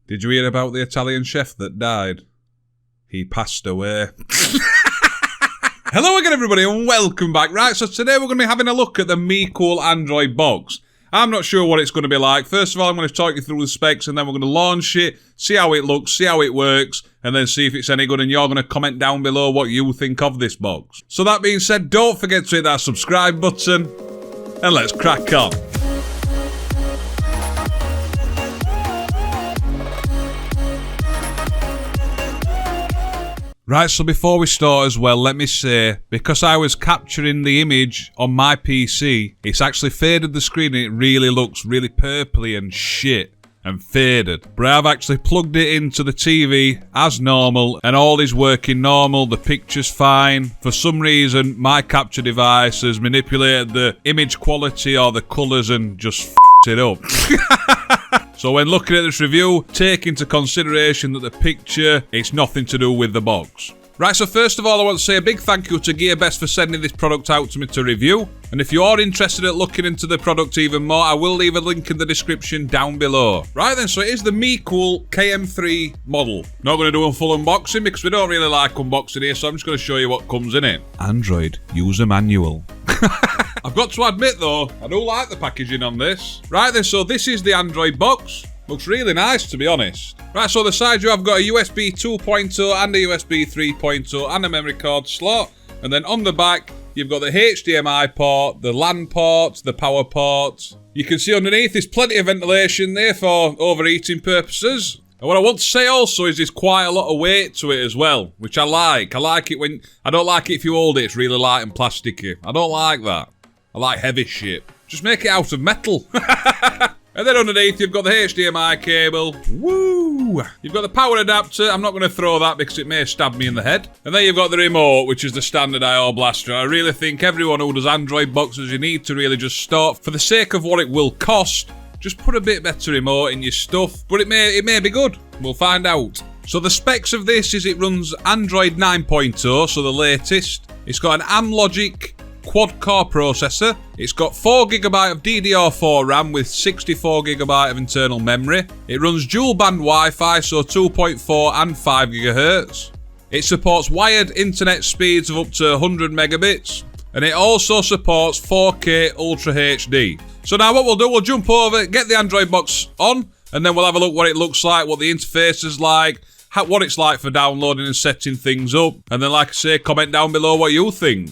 Did you hear about the Italian chef that died? He passed away. Hello again, everybody, and welcome back. Right, so today we're going to be having a look at the MeCool Android box. I'm not sure what it's going to be like. First of all, I'm going to talk you through the specs, and then we're going to launch it, see how it looks, see how it works, and then see if it's any good, and you're going to comment down below what you think of this box. So that being said, don't forget to hit that subscribe button, and let's crack on. Right, so before we start as well, let me say, because I was capturing the image on my PC, it's actually faded the screen and it really looks really purpley and shit and faded. But I've actually plugged it into the TV as normal and all is working normal, the picture's fine. For some reason, my capture device has manipulated the image quality or the colours and just f***ed it up. So when looking at this review, take into consideration that the picture, it's nothing to do with the box. Right, so first of all, I want to say a big thank you to GearBest for sending this product out to me to review. And if you are interested at looking into the product even more, I will leave a link in the description down below. Right then, so it is the MeCool KM3 model. Not going to do a full unboxing because we don't really like unboxing here, so I'm just going to show you what comes in it. Android user manual. I've got to admit though, I do like the packaging on this. Right then, so this is the Android box. Looks really nice, to be honest. Right, so the side you have got a USB 2.0 and a USB 3.0 and a memory card slot. And then on the back, you've got the HDMI port, the LAN port, the power port. You can see underneath there's plenty of ventilation there for overheating purposes. And what I want to say also is there's quite a lot of weight to it as well, which I like. I like it when... I don't like it if you hold it, it's really light and plasticky. I don't like that. I like heavy shit. Just make it out of metal. And then underneath you've got the HDMI cable. Woo! You've got the power adapter. I'm not going to throw that because it may stab me in the head. And then you've got the remote, which is the standard IO blaster. I really think everyone who does Android boxes, you need to really just start, for the sake of what it will cost, just put a bit better remote in your stuff. But it may be good. We'll find out. So the specs of this is it runs Android 9.0, so the latest. It's got an Amlogic quad-core processor. It's got 4GB of DDR4 RAM with 64GB of internal memory. It runs dual-band Wi-Fi, so 2.4 and 5 GHz. It supports wired internet speeds of up to 100 megabits. And it also supports 4K Ultra HD. So now what we'll do, we'll jump over, get the Android box on, and then we'll have a look what it looks like, what the interface is like, what it's like for downloading and setting things up. And then, like I say, comment down below what you think.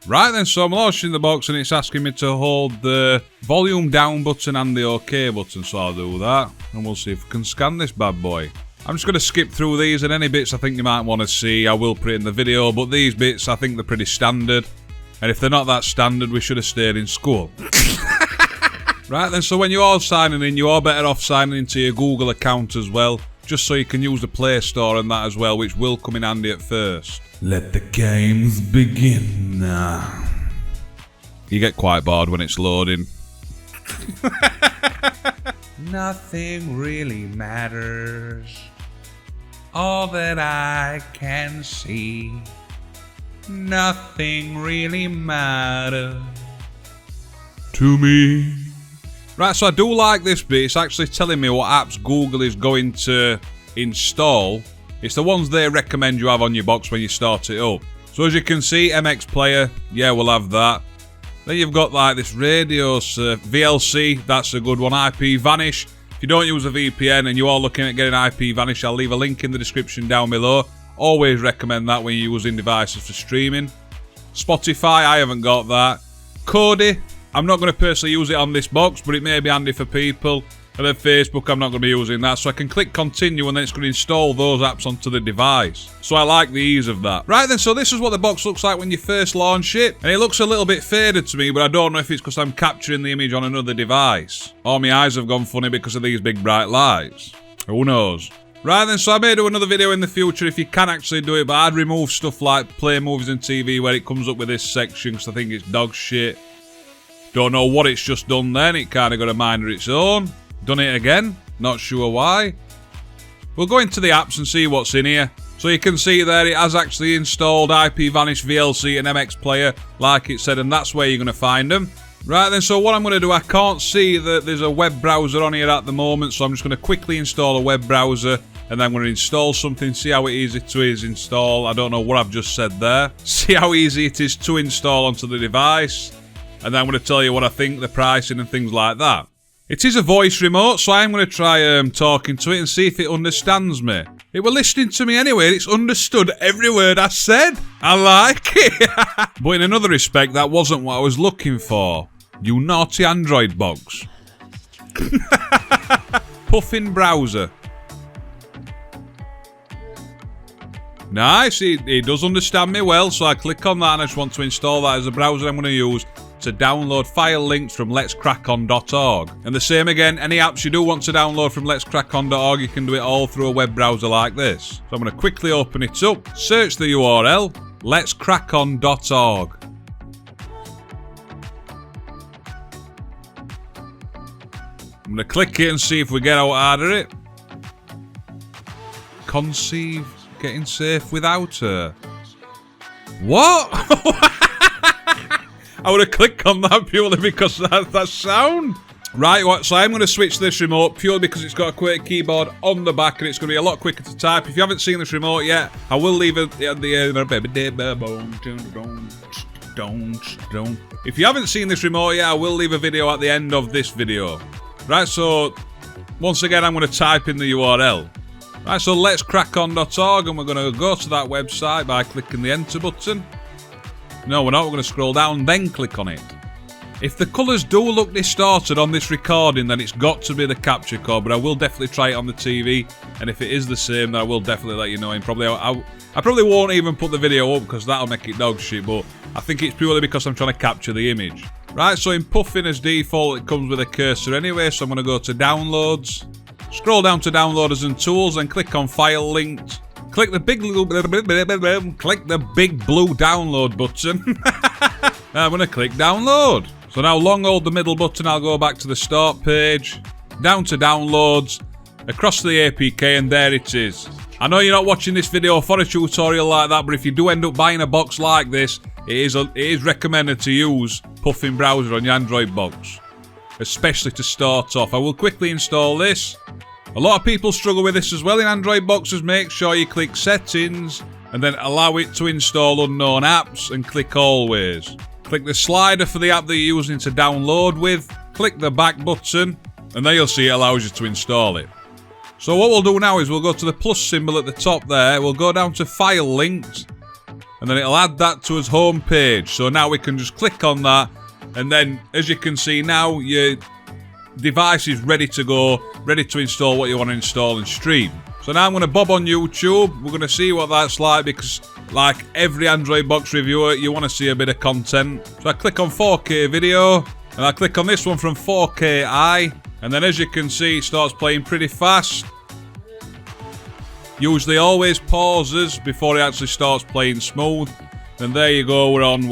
Right then, so I'm launching the box and it's asking me to hold the volume down button and the OK button, so I'll do that. And we'll see if we can scan this bad boy. I'm just going to skip through these, and any bits I think you might want to see, I will put it in the video, but these bits, I think they're pretty standard. And if they're not that standard, we should have stayed in school. Right then, so when you are signing in, you are better off signing into your Google account as well, just so you can use the Play Store and that as well, which will come in handy at first. Let the games begin. You get quite bored when it's loading. Nothing really matters. All that I can see. Nothing really matters to me. Right, so I do like this bit. It's actually telling me what apps Google is going to install. It's the ones they recommend you have on your box when you start it up. So as you can see, MX Player, yeah, we'll have that. Then you've got like this radios, VLC, that's a good one. IP Vanish. If you don't use a VPN and you are looking at getting IP Vanish, I'll leave a link in the description down below. Always recommend that when you're using devices for streaming. Spotify, I haven't got that. Kodi, I'm not going to personally use it on this box, but it may be handy for people. And then Facebook, I'm not going to be using that. So I can click continue and then it's going to install those apps onto the device. So I like the ease of that. Right then, so this is what the box looks like when you first launch it. And it looks a little bit faded to me, but I don't know if it's because I'm capturing the image on another device. Or my eyes have gone funny because of these big bright lights. Who knows? Right then, so I may do another video in the future if you can actually do it, but I'd remove stuff like play movies and TV where it comes up with this section because I think it's dog shit. Don't know what it's just done then, it kind of got a mind of its own. Done it again, not sure why. We'll go into the apps and see what's in here. So you can see there it has actually installed IP Vanish, VLC and MX Player like it said, and that's where you're going to find them. Right then, so what I'm going to do, I can't see that there's a web browser on here at the moment, so I'm just going to quickly install a web browser, and then I'm going to install something, see how easy it is to install. I don't know what I've just said there. See how easy it is to install onto the device, and then I'm going to tell you what I think, the pricing and things like that. It is a voice remote, so I'm going to try talking to it and see if it understands me. It were listening to me anyway, it's understood every word I said. I like it. But in another respect, that wasn't what I was looking for. You naughty Android box. Puffin browser. Nice, it does understand me well, so I click on that and I just want to install that as a browser I'm going to use to download file links from letscrackon.org. And the same again, any apps you do want to download from letscrackon.org, you can do it all through a web browser like this. So I'm going to quickly open it up, search the URL, letscrackon.org. I'm going to click it and see if we get out of it. Conceive getting safe without her. What? I would have clicked on that purely because that sound. Right, so I'm going to switch this remote purely because it's got a QWERTY keyboard on the back and it's going to be a lot quicker to type. If you haven't seen this remote yet, I will leave it at the end. If you haven't seen this remote yet, I will leave a video at the end of this video. Right, so once again, I'm going to type in the URL. Right, so letscrackon.org, and we're going to go to that website by clicking the enter button. No, we're not. We're going to scroll down, then click on it. If the colours do look distorted on this recording, then it's got to be the capture code, but I will definitely try it on the TV, and if it is the same, then I will definitely let you know. And probably, I probably won't even put the video up because that'll make it dog shit, but I think it's purely because I'm trying to capture the image. Right, so in Puffin as default, it comes with a cursor anyway, so I'm going to go to Downloads, scroll down to Downloaders and Tools, and click on File Linked. Click the big blue download button. I'm going to click download. So now long hold the middle button, I'll go back to the start page, down to downloads, across to the APK, and there it is. I know you're not watching this video for a tutorial like that, but if you do end up buying a box like this, it is recommended to use Puffin browser on your Android box, especially to start off. I will quickly install this. A lot of people struggle with this as well in Android boxes. Make sure you click settings and then allow it to install unknown apps and click always. Click the slider for the app that you're using to download with, click the back button, and there you'll see it allows you to install it. So what we'll do now is we'll go to the plus symbol at the top there, we'll go down to file linked, and then it'll add that to its home page. So now we can just click on that, and then as you can see now, your device is ready to go, ready to install what you want to install and stream. So now I'm going to bob on YouTube. We're going to see what that's like because, like every Android box reviewer, you want to see a bit of content. So I click on 4K video, and I click on this one from 4Ki, and then as you can see, it starts playing pretty fast. Usually always pauses before it actually starts playing smooth. And there you go, we're on. So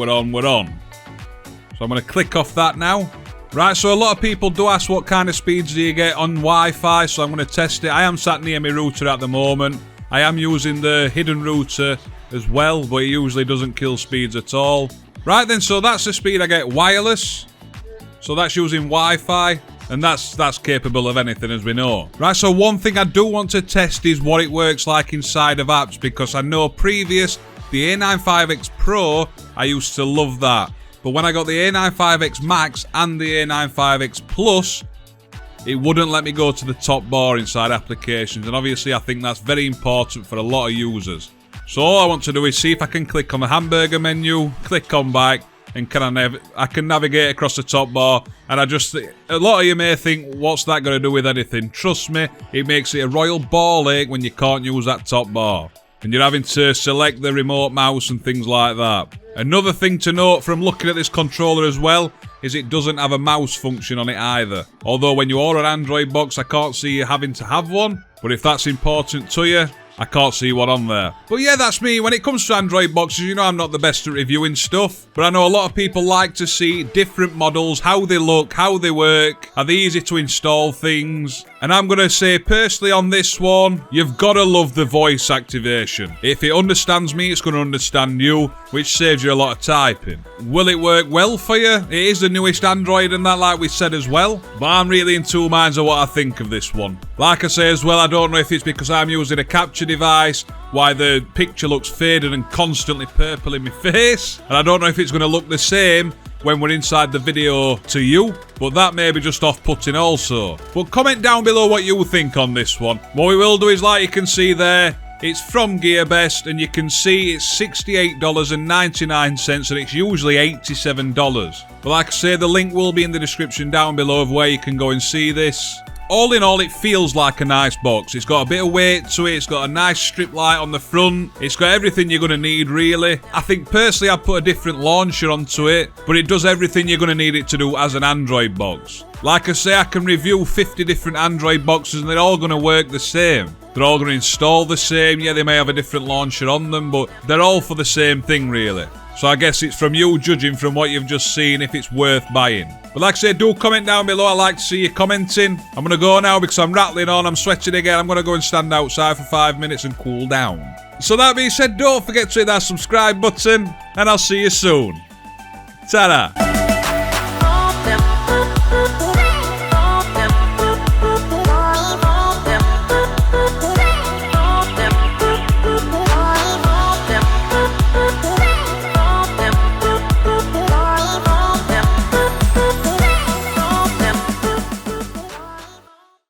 I'm going to click off that now. Right, so a lot of people do ask what kind of speeds do you get on Wi-Fi, so I'm going to test it. I am sat near my router at the moment. I am using the hidden router as well, but it usually doesn't kill speeds at all. Right then, so that's the speed I get wireless. So that's using Wi-Fi, and that's capable of anything, as we know. Right, so one thing I do want to test is what it works like inside of apps, because I know previous, the A95X Pro, I used to love that. But when I got the A95X Max and the A95X Plus, it wouldn't let me go to the top bar inside applications. And obviously I think that's very important for a lot of users. So all I want to do is see if I can click on the hamburger menu, click on back, and I can navigate across the top bar. And a lot of you may think, what's that going to do with anything? Trust me, it makes it a royal ball ache when you can't use that top bar. And you're having to select the remote mouse and things like that. Another thing to note from looking at this controller as well is it doesn't have a mouse function on it either. Although when you order an Android box, I can't see you having to have one. But if that's important to you, I can't see one on there. But yeah, that's me. When it comes to Android boxes, you know I'm not the best at reviewing stuff. But I know a lot of people like to see different models, how they look, how they work, are they easy to install things. And I'm going to say personally on this one, you've got to love the voice activation. If it understands me, it's going to understand you, which saves you a lot of typing. Will it work well for you? It is the newest Android and that, like we said as well. But I'm really in two minds of what I think of this one. Like I say as well, I don't know if it's because I'm using a capture device, why the picture looks faded and constantly purple in my face. And I don't know if it's going to look the same when we're inside the video to you, but that may be just off-putting also. But comment down below what you think on this one. What we will do is, like you can see there, it's from GearBest, and you can see it's $68.99 and it's usually $87. But like I say, the link will be in the description down below of where you can go and see this. All in all, it feels like a nice box. It's got a bit of weight to it. It's got a nice strip light on the front. It's got everything you're going to need, really. I think, personally, I'd put a different launcher onto it, but it does everything you're going to need it to do as an Android box. Like I say, I can review 50 different Android boxes, and they're all going to work the same. They're all going to install the same. Yeah, they may have a different launcher on them, but they're all for the same thing, really. So I guess it's from you judging from what you've just seen if it's worth buying. But like I said, do comment down below. I like to see you commenting. I'm going to go now because I'm rattling on. I'm sweating again. I'm going to go and stand outside for 5 minutes and cool down. So that being said, don't forget to hit that subscribe button. And I'll see you soon. Ta-da.